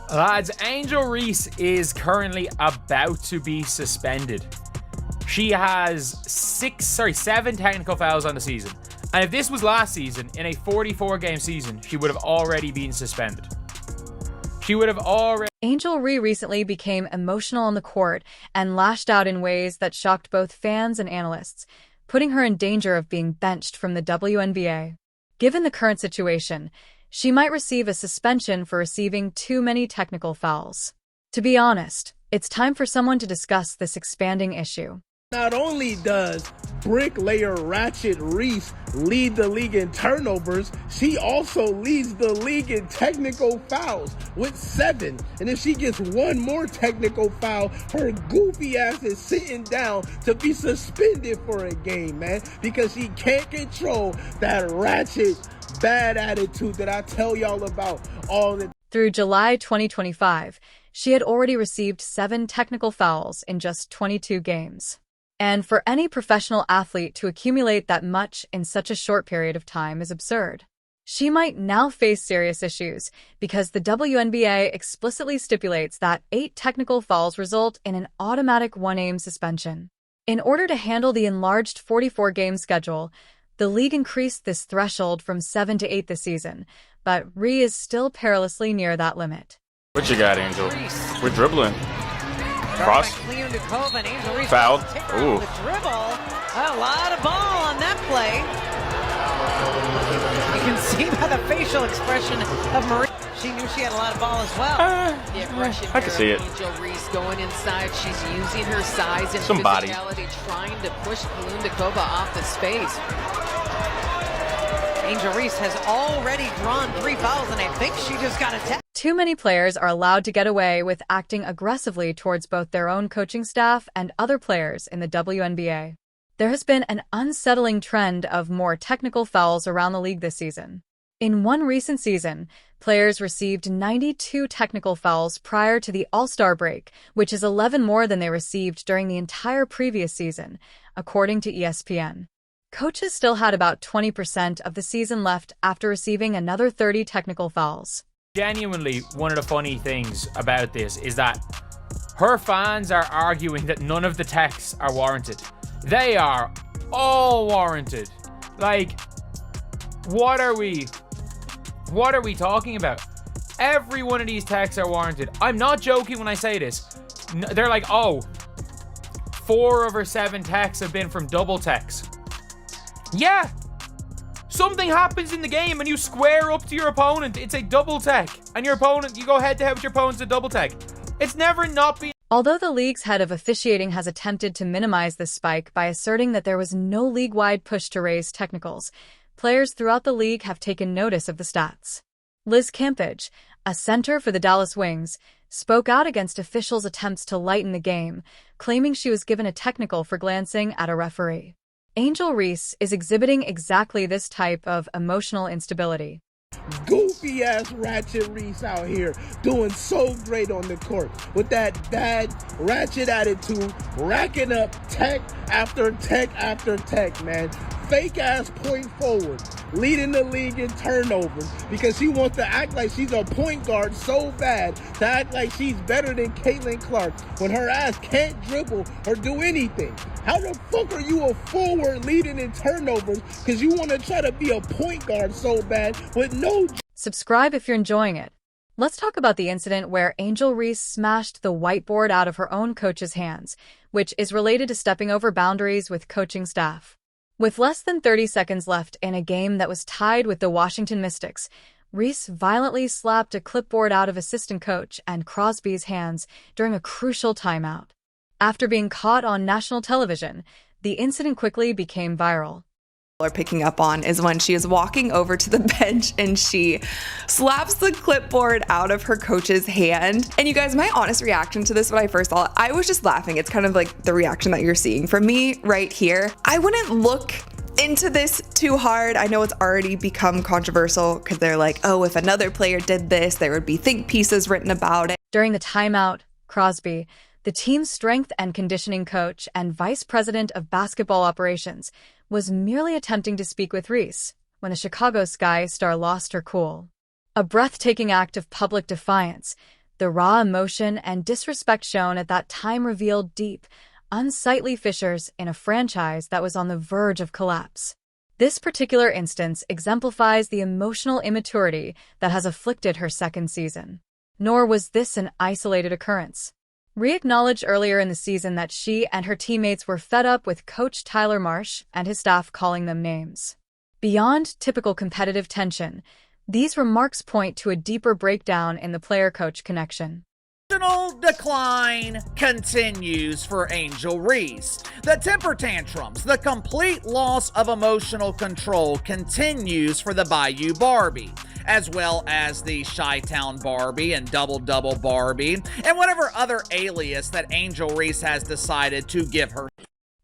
Lads, Angel Reese is currently about to be suspended. She has 7 technical fouls on the season. And if this was last season, in a 44-game season, she would have already been suspended. Angel Reese recently became emotional on the court and lashed out in ways that shocked both fans and analysts, putting her in danger of being benched from the WNBA. Given the current situation, she might receive a suspension for receiving too many technical fouls. To be honest, it's time for someone to discuss this expanding issue. Not only does bricklayer Ratchet Reese lead the league in turnovers, she also leads the league in technical fouls with 7. And if she gets one more technical foul, her goofy ass is sitting down to be suspended for a game, man, because she can't control that ratchet bad attitude that I tell y'all about all the time. Through July 2025, she had already received 7 technical fouls in just 22 games. And for any professional athlete to accumulate that much in such a short period of time is absurd. She might now face serious issues because the WNBA explicitly stipulates that 8 technical fouls result in an automatic 1-game suspension. In order to handle the enlarged 44-game schedule, the league increased this threshold from 7 to 8 this season, but Reese is still perilously near that limit. What you got, Angel? We're dribbling. Cross. Fouled. Ooh. Dribble. A lot of ball on that play. You can see by the facial expression of Marie. She knew she had a lot of ball as well. I can see it. Angel Reese going inside. She's using her size and Somebody physicality, trying to push Kalundakova off the space. Angel Reese has already drawn 3 fouls, and I think she just got a tap. Too many players are allowed to get away with acting aggressively towards both their own coaching staff and other players in the WNBA. There has been an unsettling trend of more technical fouls around the league this season. In one recent season, players received 92 technical fouls prior to the All-Star break, which is 11 more than they received during the entire previous season, according to ESPN. Coaches still had about 20% of the season left after receiving another 30 technical fouls. Genuinely, one of the funny things about this is that her fans are arguing that none of the techs are warranted. They are all warranted. Like, what are we talking about? Every one of these techs are warranted. I'm not joking when I say this. They're like, oh, 4 of her 7 techs have been from double techs. Yeah. Something happens in the game and you square up to your opponent. It's a double tech. And your opponent, you go head to head with your opponent's a double tech. It's never not been. Although the league's head of officiating has attempted to minimize this spike by asserting that there was no league-wide push to raise technicals, players throughout the league have taken notice of the stats. Liz Campage, a center for the Dallas Wings, spoke out against officials' attempts to lighten the game, claiming she was given a technical for glancing at a referee. Angel Reese is exhibiting exactly this type of emotional instability. Goofy ass Ratchet Reese out here doing so great on the court with that bad ratchet attitude, racking up tech after tech after tech, man. Fake ass point forward, leading the league in turnovers because she wants to act like she's a point guard so bad, to act like she's better than Caitlin Clark when her ass can't dribble or do anything. How the fuck are you a forward leading in turnovers because you want to try to be a point guard so bad with no... Subscribe if you're enjoying it. Let's talk about the incident where Angel Reese smashed the whiteboard out of her own coach's hands, which is related to stepping over boundaries with coaching staff. With less than 30 seconds left in a game that was tied with the Washington Mystics, Reese violently slapped a clipboard out of assistant coach and Crosby's hands during a crucial timeout. After being caught on national television, the incident quickly became viral. Are picking up on is when she is walking over to the bench and she slaps the clipboard out of her coach's hand. And you guys, my honest reaction to this when I first saw it, I was just laughing. It's kind of like the reaction that you're seeing from me right here. I wouldn't look into this too hard. I know it's already become controversial because they're like, oh, if another player did this, there would be think pieces written about it. During the timeout, Crosby, the team's strength and conditioning coach and vice president of basketball operations, was merely attempting to speak with Reese when the Chicago Sky star lost her cool. A breathtaking act of public defiance, The raw emotion and disrespect shown at that time revealed deep, unsightly fissures in a franchise that was on the verge of collapse. This particular instance exemplifies the emotional immaturity that has afflicted her second season. Nor was this an isolated occurrence. Reese acknowledged earlier in the season that she and her teammates were fed up with Coach Tyler Marsh and his staff calling them names. Beyond typical competitive tension, these remarks point to a deeper breakdown in the player-coach connection. Emotional decline continues for Angel Reese. The temper tantrums, the complete loss of emotional control continues for the Bayou Barbie, as well as the Chi-Town Barbie and Double Barbie, and whatever other alias that Angel Reese has decided to give her.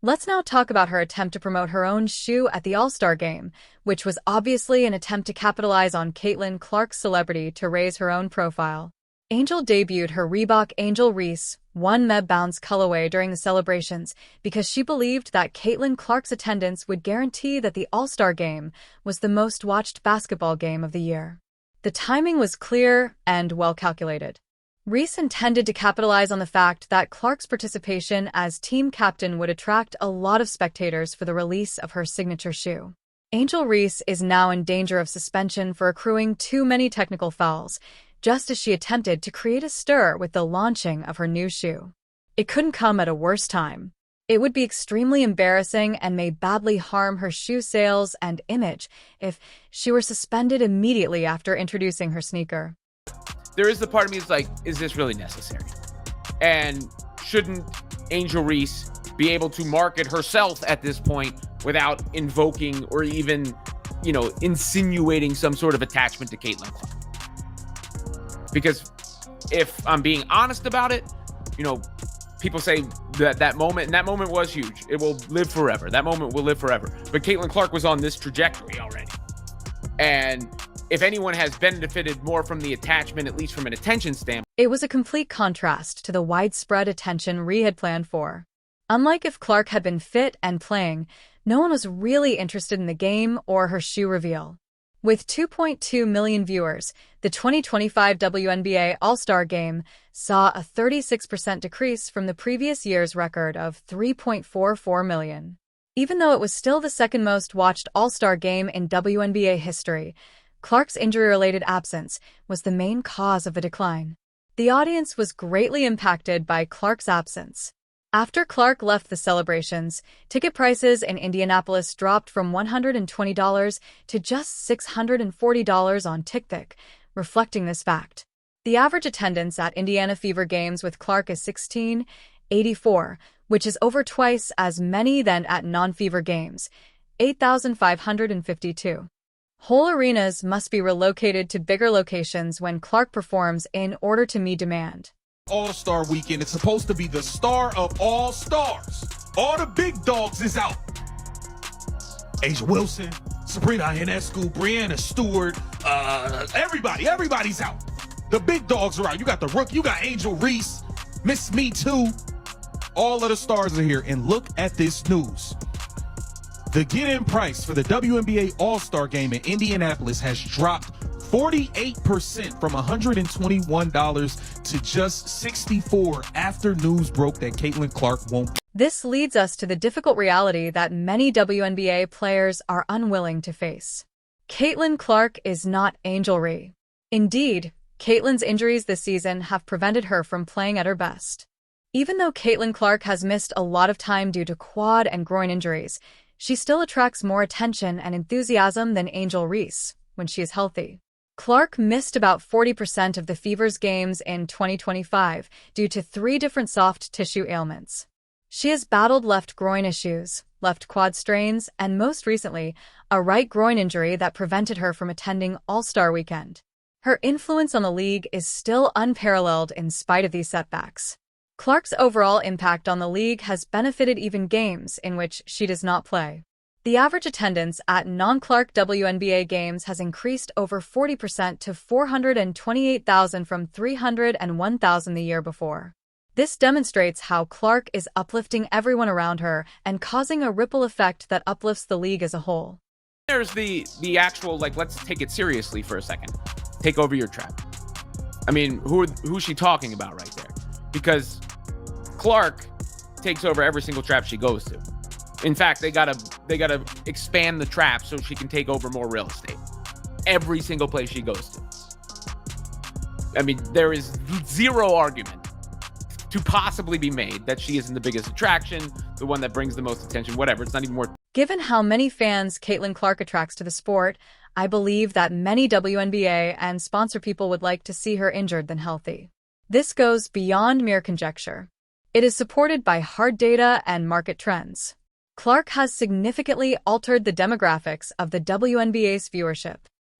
Let's now talk about her attempt to promote her own shoe at the All-Star Game, which was obviously an attempt to capitalize on Caitlin Clark's celebrity to raise her own profile. Angel debuted her Reebok Angel Reese 1 Meb Bounce colorway during the celebrations because she believed that Caitlin Clark's attendance would guarantee that the All-Star Game was the most watched basketball game of the year. The timing was clear and well calculated. Reese intended to capitalize on the fact that Clark's participation as team captain would attract a lot of spectators for the release of her signature shoe. Angel Reese is now in danger of suspension for accruing too many technical fouls, just as she attempted to create a stir with the launching of her new shoe. It couldn't come at a worse time. It would be extremely embarrassing and may badly harm her shoe sales and image if she were suspended immediately after introducing her sneaker. There is the part of me that's like, is this really necessary? And shouldn't Angel Reese be able to market herself at this point without invoking or even, insinuating some sort of attachment to Caitlin Clark? Because if I'm being honest about it, people say that moment was huge. It will live forever. That moment will live forever. But Caitlin Clark was on this trajectory already. And if anyone has benefited more from the attachment, at least from an attention standpoint, it was a complete contrast to the widespread attention Reese had planned for. Unlike if Clark had been fit and playing, no one was really interested in the game or her shoe reveal. With 2.2 million viewers, the 2025 WNBA All-Star Game saw a 36% decrease from the previous year's record of 3.44 million. Even though it was still the second most watched All-Star Game in WNBA history, Clark's injury-related absence was the main cause of the decline. The audience was greatly impacted by Clark's absence. After Clark left the celebrations, ticket prices in Indianapolis dropped from $120 to just $640 on TickPick, reflecting this fact. The average attendance at Indiana Fever games with Clark is 1,684, which is over twice as many than at non-Fever games, 8,552. Whole arenas must be relocated to bigger locations when Clark performs in order to meet demand. All-Star Weekend. It's supposed to be the star of all stars. All the big dogs is out. Asia Wilson, Sabrina Ionescu, Brianna Stewart, everybody's out. The big dogs are out. You got the rookie, you got Angel Reese, Miss Me Too. All of the stars are here. And look at this news. The get-in price for the WNBA All-Star Game in Indianapolis has dropped 48% from $121 to just $64 after news broke that Caitlin Clark won't. This leads us to the difficult reality that many WNBA players are unwilling to face. Caitlin Clark is not Angel Reese. Indeed, Caitlin's injuries this season have prevented her from playing at her best. Even though Caitlin Clark has missed a lot of time due to quad and groin injuries, she still attracts more attention and enthusiasm than Angel Reese when she is healthy. Clark missed about 40% of the Fever's games in 2025 due to 3 different soft tissue ailments. She has battled left groin issues, left quad strains, and most recently, a right groin injury that prevented her from attending All-Star Weekend. Her influence on the league is still unparalleled in spite of these setbacks. Clark's overall impact on the league has benefited even games in which she does not play. The average attendance at non-Clark WNBA games has increased over 40% to 428,000 from 301,000 the year before. This demonstrates how Clark is uplifting everyone around her and causing a ripple effect that uplifts the league as a whole. There's the actual, let's take it seriously for a second. Take over your trap. I mean, who's she talking about right there? Because Clark takes over every single trap she goes to. In fact, they gotta expand the trap so she can take over more real estate. Every single place she goes to. I mean, there is zero argument to possibly be made that she isn't the biggest attraction, the one that brings the most attention, whatever. It's not even worth. Given how many fans Caitlin Clark attracts to the sport, I believe that many WNBA and sponsor people would like to see her injured than healthy. This goes beyond mere conjecture. It is supported by hard data and market trends. Clark has significantly altered the demographics of the WNBA's viewership.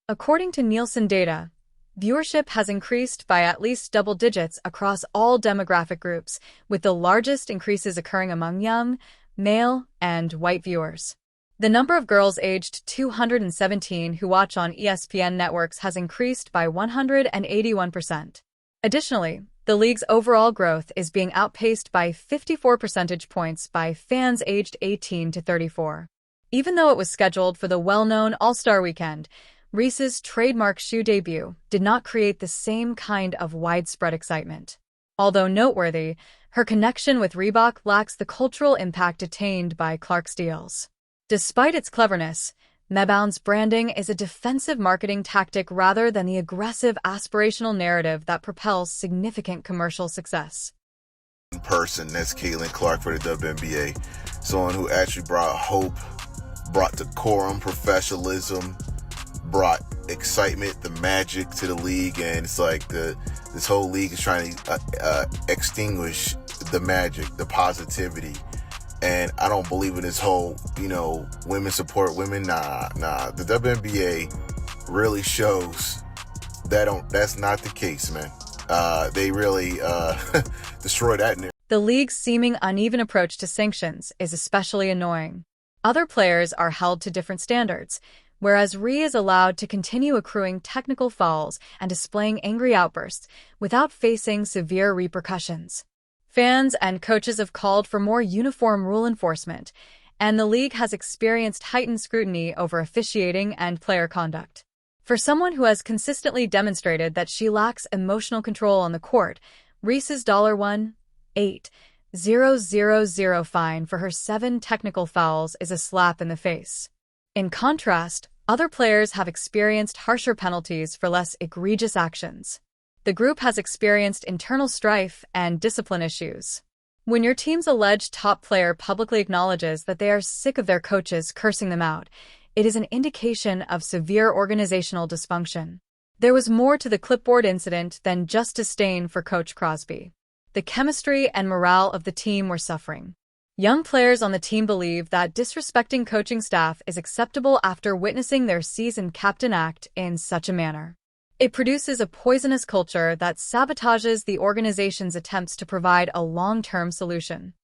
According to Nielsen data, viewership has increased by at least double digits across all demographic groups, with the largest increases occurring among young, male, and white viewers. The number of girls aged 217 who watch on ESPN networks has increased by 181%. Additionally, the league's overall growth is being outpaced by 54 percentage points by fans aged 18 to 34. Even though it was scheduled for the well-known All-Star Weekend, Reese's trademark shoe debut did not create the same kind of widespread excitement. Although noteworthy, her connection with Reebok lacks the cultural impact attained by Clark's deals. Despite its cleverness, Mebound's branding is a defensive marketing tactic rather than the aggressive aspirational narrative that propels significant commercial success. Person, that's Caitlin Clark for the WNBA. Someone who actually brought hope, brought decorum, professionalism, brought excitement, the magic to the league, and it's like this whole league is trying to extinguish the magic, the positivity. And I don't believe in this whole, women support women. Nah. The WNBA really shows that's not the case, man. They really destroyed that narrative. The league's seeming uneven approach to sanctions is especially annoying. Other players are held to different standards, whereas Rhee is allowed to continue accruing technical fouls and displaying angry outbursts without facing severe repercussions. Fans and coaches have called for more uniform rule enforcement, and the league has experienced heightened scrutiny over officiating and player conduct. For someone who has consistently demonstrated that she lacks emotional control on the court, Reese's $1,800 fine for her 7 technical fouls is a slap in the face. In contrast, other players have experienced harsher penalties for less egregious actions. The group has experienced internal strife and discipline issues. When your team's alleged top player publicly acknowledges that they are sick of their coaches cursing them out, it is an indication of severe organizational dysfunction. There was more to the clipboard incident than just disdain for Coach Crosby. The chemistry and morale of the team were suffering. Young players on the team believe that disrespecting coaching staff is acceptable after witnessing their seasoned captain act in such a manner. It produces a poisonous culture that sabotages the organization's attempts to provide a long-term solution.